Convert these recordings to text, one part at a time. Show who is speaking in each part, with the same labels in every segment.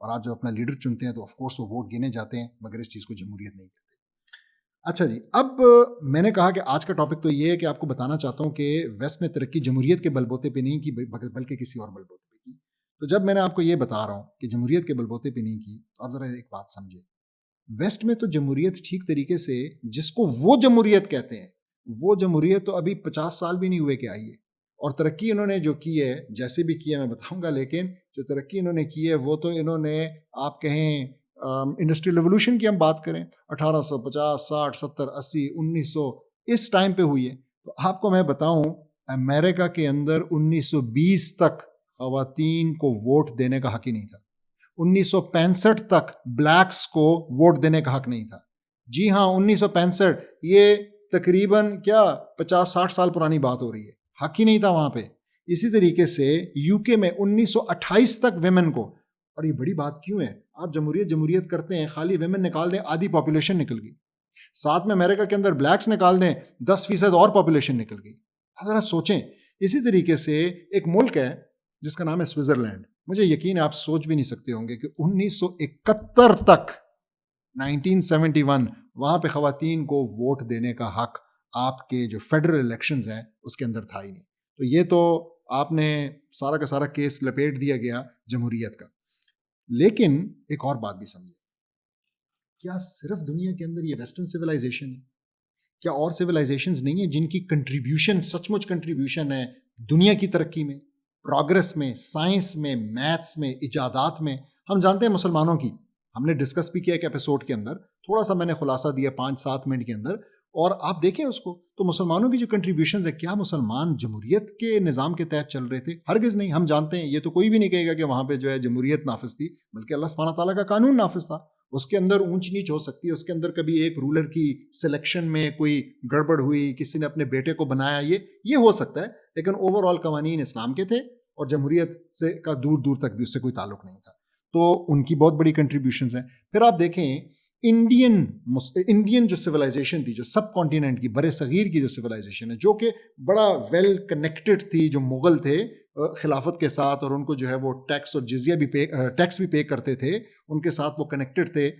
Speaker 1: اور آپ جب اپنا لیڈر چنتے ہیں تو آف کورس وہ ووٹ گنے جاتے ہیں، مگر اس چیز کو جمہوریت نہیں کہتے۔ اچھا جی، اب میں نے کہا کہ آج کا ٹاپک تو یہ ہے کہ آپ کو بتانا چاہتا ہوں کہ ویسٹ نے ترقی جمہوریت کے بلبوتے پہ نہیں کی بلکہ کسی اور بلبوتے پہ کی۔ تو جب میں نے آپ کو یہ بتا رہا ہوں کہ جمہوریت کے بلبوتے پہ نہیں کی، تو آپ ذرا ایک بات سمجھیں، ویسٹ میں تو جمہوریت ٹھیک طریقے سے جس کو وہ جمہوریت کہتے ہیں، وہ جمہوریت تو ابھی 50 سال بھی نہیں ہوئے کہ آئی ہے، اور ترقی انہوں نے جو کی ہے جیسے بھی کی ہے میں بتاؤں گا، لیکن جو ترقی انہوں نے کی ہے وہ تو انہوں نے آپ کہیں انڈسٹریل ریولوشن کی ہم بات کریں 1850 60 70 80 1900 اس ٹائم پہ ہوئی ہے۔ تو آپ کو میں بتاؤں امریکہ کے اندر 1920 تک خواتین کو ووٹ دینے کا حق ہی نہیں تھا، 1965 تک بلیکس کو ووٹ دینے کا حق نہیں تھا۔ جی ہاں، 1965، یہ تقریباً کیا 50-60 سال پرانی بات ہو رہی ہے، حق ہی نہیں تھا وہاں پہ۔ اسی طریقے سے یو کے میں 1928 تک ویمن کو، اور یہ بڑی بات کیوں ہے، آپ جمہوریت کرتے ہیں، خالی ویمن نکال دیں آدھی پاپولیشن نکل گئی، ساتھ میں امریکہ کے اندر بلیکس نکال دیں 10% اور پاپولیشن نکل گئی۔ اگر آپ سوچیں، اسی طریقے سے ایک ملک ہے جس کا نام ہے سوئٹزرلینڈ، مجھے یقین ہے آپ سوچ بھی نہیں سکتے ہوں گے کہ 1971 تک 1971 وہاں پہ خواتین کو ووٹ دینے کا حق آپ کے جو فیڈرل الیکشنز ہیں اس کے اندر تھا ہی نہیں۔ تو یہ تو آپ نے سارا کا سارا کیس لپیٹ دیا گیا جمہوریت کا۔ لیکن ایک اور بات بھی سمجھیں، کیا صرف دنیا کے اندر یہ ویسٹرن سویلائزیشن ہے؟ کیا اور سویلائزیشنز نہیں ہیں جن کی کنٹریبیوشن سچ مچ کنٹریبیوشن ہے دنیا کی ترقی میں، پروگرس میں، سائنس میں، میتھس میں، ایجادات میں؟ ہم جانتے ہیں مسلمانوں کی، ہم نے ڈسکس بھی کیا ایک ایپیسوڈ کے اندر، تھوڑا سا میں نے خلاصہ دیا 5-7 منٹ کے اندر، اور آپ دیکھیں اس کو تو مسلمانوں کی جو کنٹریبیوشنز ہے، کیا مسلمان جمہوریت کے نظام کے تحت چل رہے تھے؟ ہرگز نہیں۔ ہم جانتے ہیں، یہ تو کوئی بھی نہیں کہے گا کہ وہاں پہ جو ہے جمہوریت نافذ تھی، بلکہ اللہ سبحانہ تعالیٰ کا قانون نافذ تھا۔ اس کے اندر اونچ نیچ ہو سکتی ہے، اس کے اندر کبھی ایک رولر کی سلیکشن میں کوئی گڑبڑ ہوئی، کسی نے اپنے بیٹے کو بنایا، یہ ہو سکتا ہے، لیکن اوور آل قوانین اسلام کے تھے، اور جمہوریت سے کا دور دور تک بھی اس سے کوئی تعلق نہیں تھا۔ تو ان کی بہت بڑی کنٹریبیوشنز ہیں۔ پھر آپ دیکھیں انڈین جو سویلائزیشن تھی، جو سب کانٹیننٹ کی برِ صغیر کی جو سویلائزیشن ہے، جو کہ بڑا ویل کنیکٹڈ تھی، جو مغل تھے خلافت کے ساتھ، اور ان کو جو ہے وہ ٹیکس اور جزیہ بھی ٹیکس بھی پے کرتے تھے، ان کے ساتھ وہ کنیکٹڈ تھے،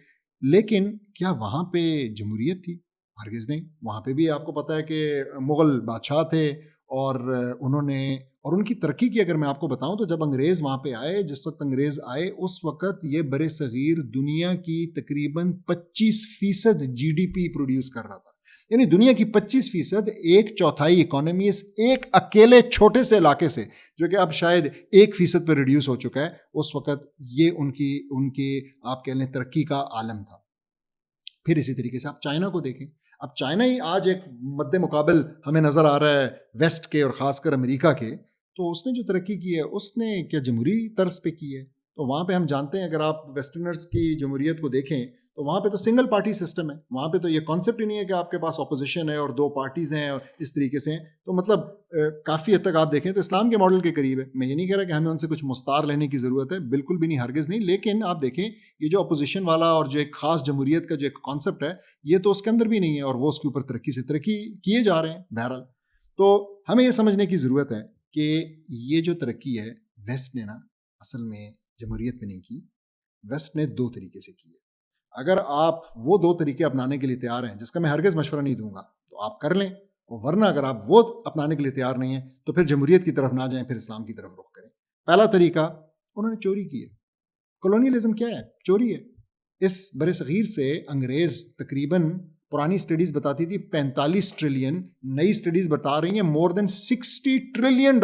Speaker 1: لیکن کیا وہاں پہ جمہوریت تھی؟ ہرگز نہیں۔ وہاں پہ بھی آپ کو پتہ ہے کہ مغل بادشاہ تھے، اور انہوں نے اور ان کی ترقی کی اگر میں آپ کو بتاؤں تو جب انگریز وہاں پہ آئے، جس وقت انگریز آئے اس وقت یہ برِ صغیر دنیا کی تقریباً 25% GDP پروڈیوس کر رہا تھا، یعنی دنیا کی 25%، 1/4 اکانومی اس ایک اکیلے چھوٹے سے علاقے سے، جو کہ اب شاید 1% پہ ریڈیوس ہو چکا ہے، اس وقت یہ ان کی آپ کہہ لیں ترقی کا عالم تھا۔ پھر اسی طریقے سے آپ چائنا کو دیکھیں، اب چائنا ہی آج ایک مد مقابل ہمیں نظر آ رہا ہے ویسٹ کے اور خاص کر امریکہ کے، تو اس نے جو ترقی کی ہے اس نے کیا جمہوری طرز پہ کی ہے؟ تو وہاں پہ ہم جانتے ہیں، اگر آپ ویسٹرنرز کی جمہوریت کو دیکھیں تو وہاں پہ تو سنگل پارٹی سسٹم ہے، وہاں پہ تو یہ کانسیپٹ ہی نہیں ہے کہ آپ کے پاس اپوزیشن ہے اور 2 پارٹیز ہیں اور اس طریقے سے ہیں۔ تو مطلب کافی حد تک آپ دیکھیں تو اسلام کے ماڈل کے قریب ہے۔ میں یہ نہیں کہہ رہا کہ ہمیں ان سے کچھ مستار لینے کی ضرورت ہے، بالکل بھی نہیں، ہرگز نہیں، لیکن آپ دیکھیں یہ جو اپوزیشن والا اور جو ایک خاص جمہوریت کا جو ایک کانسیپٹ ہے، یہ تو اس کے اندر بھی نہیں ہے، اور وہ اس کے اوپر ترقی کیے جا رہے ہیں۔ بہرحال تو ہمیں یہ سمجھنے کی ضرورت ہے کہ یہ جو ترقی ہے ویسٹ نے نا اصل میں جمہوریت میں نہیں کی، ویسٹ نے 2 طریقے سے کی ہے۔ اگر آپ وہ 2 طریقے اپنانے کے لیے تیار ہیں، جس کا میں ہرگز مشورہ نہیں دوں گا، تو آپ کر لیں، ورنہ اگر آپ وہ اپنانے کے لیے تیار نہیں ہیں تو پھر جمہوریت کی طرف نہ جائیں، پھر اسلام کی طرف رخ کریں۔ پہلا طریقہ، انہوں نے چوری کی ہے۔ کولونیلزم کیا ہے؟ چوری ہے۔ اس برِ صغیر سے انگریز تقریباً، پرانی سٹڈیز بتاتی تھی 45 ٹریلین، نئی سٹڈیز بتا رہی ہیں مور دین $60 ٹریلین،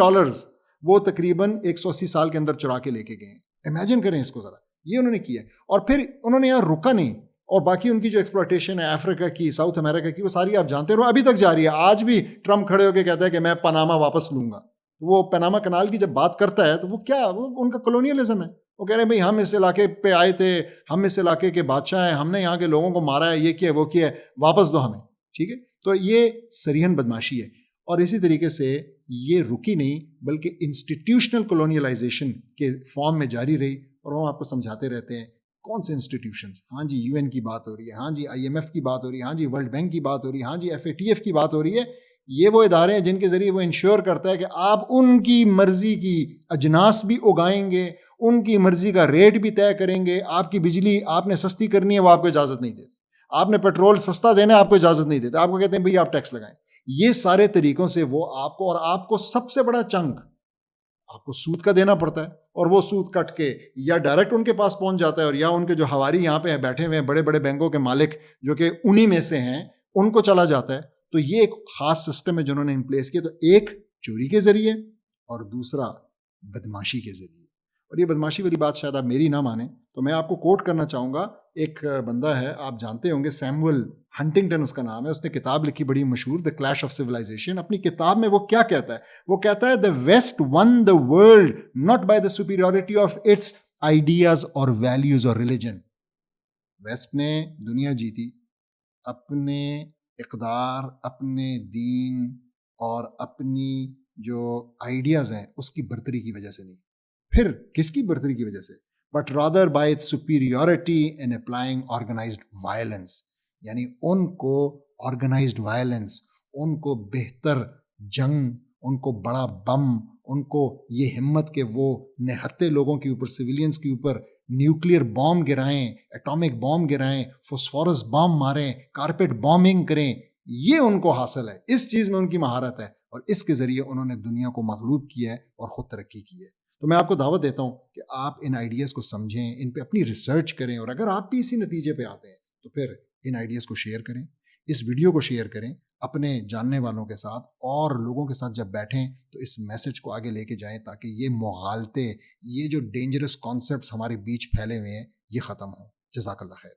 Speaker 1: وہ تقریباً 180 سال کے اندر چرا کے لے کے گئے ہیں۔ امیجن کریں اس کو ذرا، یہ انہوں نے کیا ہے۔ اور پھر انہوں نے یہاں رکا نہیں، اور باقی ان کی جو ایکسپلوٹیشن ہے افریقہ کی، ساؤتھ امریکہ کی، وہ ساری آپ جانتے رہو، ابھی تک جاری ہے۔ آج بھی ٹرمپ کھڑے ہو کے کہتا ہے کہ میں پاناما واپس لوں گا۔ وہ پاناما کنال کی جب بات کرتا ہے تو وہ کیا، وہ ان کا کولونیلزم ہے۔ وہ کہہ رہے ہیں بھئی ہم اس علاقے پہ آئے تھے، ہم اس علاقے کے بادشاہ ہیں، ہم نے یہاں کے لوگوں کو مارا ہے، یہ کیا ہے، وہ کیا ہے، واپس دو ہمیں، ٹھیک ہے۔ تو یہ صریحاً بدماشی ہے۔ اور اسی طریقے سے یہ رکی نہیں، بلکہ انسٹیٹیوشنل کولونیلائزیشن کے فارم میں جاری رہی، اور ہم آپ کو سمجھاتے رہتے ہیں کون سے انسٹیٹیوشنز، ہاں جی UN کی بات ہو رہی ہے، ہاں جی IMF کی بات ہو رہی ہے، ہاں جی ورلڈ بینک کی بات ہو رہی ہے، ہاں جی FATF کی بات ہو رہی ہے، یہ وہ ادارے ہیں جن کے ذریعے وہ انشور کرتا ہے کہ آپ ان کی مرضی کی اجناس بھی اگائیں گے، ان کی مرضی کا ریٹ بھی طے کریں گے. آپ کی بجلی آپ نے سستی کرنی ہے، وہ آپ کو اجازت نہیں دیتے. آپ نے پیٹرول سستا دینا ہے، آپ کو اجازت نہیں دیتے. آپ کو کہتے ہیں بھئی آپ ٹیکس لگائیں. یہ سارے طریقوں سے وہ آپ کو، اور آپ کو سب سے بڑا چنک آپ کو سود کا دینا پڑتا ہے، اور وہ سود کٹ کے یا ڈائریکٹ ان کے پاس پہنچ جاتا ہے، اور یا ان کے جو ہواری یہاں پہ بیٹھے ہوئے ہیں بڑے بڑے بینکوں کے مالک جو کہ انہی میں سے ہیں ان کو چلا جاتا ہے. تو یہ ایک خاص سسٹم ہے جنہوں نے ان پلیس کیا. تو ایک چوری کے ذریعے اور دوسرا بدماشی کے ذریعے. اور یہ بدماشی والی بات شاید آپ میری نہ مانیں تو میں آپ کو کوٹ کرنا چاہوں گا. ایک بندہ ہے آپ جانتے ہوں گے، سیموئل ہنٹنگٹن اس کا نام ہے. اس نے کتاب لکھی بڑی مشہور، دا کلیش آف سویلائزیشن. اپنی کتاب میں وہ کیا کہتا ہے؟ وہ کہتا ہے the West won the world not by the superiority of its ideas اور ویلیوز اور ریلیجن. ویسٹ نے دنیا جیتی اپنے اقدار، اپنے دین اور اپنی جو آئیڈیاز ہیں اس کی برتری کی وجہ سے نہیں. پھر کس کی برتری کی وجہ سے؟ But rather by its superiority in applying organised violence. یعنی ان کو آرگنائزڈ وائلنس، ان کو بہتر جنگ، ان کو بڑا بم، ان کو یہ ہمت کہ وہ نہتے لوگوں کے اوپر، سویلینز کے اوپر نیوکلیئر بام گرائیں، ایٹامک بام گرائیں، فاسفورس بام ماریں، کارپیٹ بامنگ کریں. یہ ان کو حاصل ہے، اس چیز میں ان کی مہارت ہے، اور اس کے ذریعے انہوں نے دنیا کو مغلوب کیا ہے اور خود ترقی کی ہے. تو میں آپ کو دعوت دیتا ہوں کہ آپ ان آئیڈیاز کو سمجھیں، ان پہ اپنی ریسرچ کریں، اور اگر آپ بھی اسی نتیجے پہ آتے ہیں تو پھر ان آئیڈیاز کو شیئر کریں، اس ویڈیو کو شیئر کریں اپنے جاننے والوں کے ساتھ، اور لوگوں کے ساتھ جب بیٹھیں تو اس میسج کو آگے لے کے جائیں تاکہ یہ مغالطے، یہ جو ڈینجرس کانسیپٹس ہمارے بیچ پھیلے ہوئے ہیں یہ ختم ہوں. جزاک اللہ خیر.